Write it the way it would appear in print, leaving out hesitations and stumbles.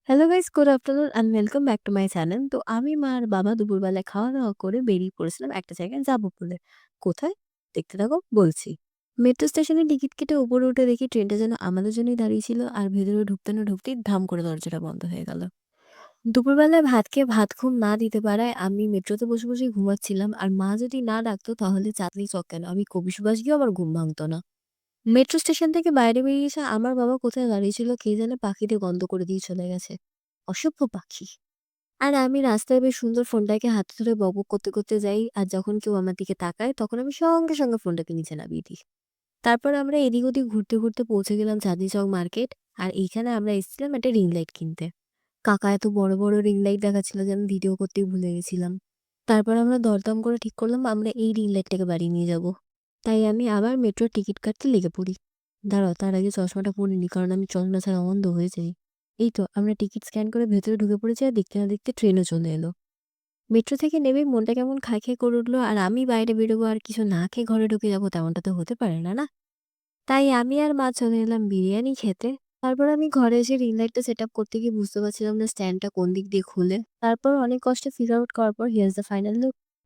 Hello guys, good afternoon and welcome back to my channel. তো আমি, মা আর বাবা দুপুরবেলায় খাওয়া-দাওয়া করে বেরিয়ে পড়েছিলাম একটা জায়গায় যাবো বলে। কোথায়? দেখতে থাকো, বলছি। মেট্রো স্টেশনে টিকিট কেটে উপরে উঠে দেখি ট্রেনটা যেন আমাদের জন্যই দাঁড়িয়ে ছিল আর ভেতরে ঢুকতে না ঢুকতেই ধাম করে দরজাটা বন্ধ হয়ে গেল। দুপুরবেলায় ভাত খেয়ে ভাত ঘুম না দিতে পারায় আমি মেট্রোতে বসে, বসেই ঘুমাচ্ছিলাম আর মা যদি না ডাকতো তাহলে চাঁদনি চক কেন আমি কবি সুভাষ গিয়েও আমার ঘুম ভাঙতো না। মেট্রো স্টেশন থেকে বাইরে বেরিয়ে এসে আমার বাবা কোথায় দাঁড়িয়ে ছিল কে জানে পাখি দিয়ে গন্ধ করে দিয়ে চলে গেছে। অসভ্য পাখি। আর আমি রাস্তায় বেশ সুন্দর ফোনটাকে হাতে ধরে বকবক করতে, করতে যাই। আর যখন কেউ আমার দিকে তাকায় তখন আমি সঙ্গে, সঙ্গে ফোনটাকে নিচে নামিয়ে দিই। তারপর আমরা এদিক ওদিক ঘুরতে, ঘুরতে পৌঁছে গেলাম চাঁদনি চক মার্কেট। আর এইখানে আমরা এসেছিলাম একটা রিং লাইট কিনতে। কাকা এত বড়, বড় রিং লাইট দেখাচ্ছিল যে আমি ভিডিও করতেই ভুলে গেছিলাম। তারপর আমরা দরদাম করে ঠিক করলাম আমরা এই রিং লাইটটাকে বাড়ি নিয়ে যাব। তাই আমি আবার মেট্রোর টিকিট কাটতে লেগে পড়ি। দাঁড়াও, তার আগে চশমাটা পরে নিই কারণ আমি চশমা ছাড়া অন্ধ হয়ে যাই। এই তো আমরা টিকিট স্ক্যান করে ভেতরে ঢুকে পড়েছি আর দেখতে না দেখতে ট্রেনও চলে এলো। মেট্রো থেকে নেমেই মনটা কেমন খাই, খাই করে উঠলো আর আমি বাইরে বেরোবো আর কিছু না খেয়ে ঘরে ঢুকে যাবো তেমনটা তো হতে পারে না, না? তাই আমি আর মা চলে এলাম বিরিয়ানি খেতে। তারপর আমি ঘরে এসে রিং লাইটটা সেটআপ করতে গিয়ে বুঝতে পারছিলাম না স্ট্যান্ডটা কোন দিক দিয়ে খুলে। তারপর অনেক কষ্টে ফিগার আউট করার পর হিয়ার্স দ্য ফাইনাল লুক।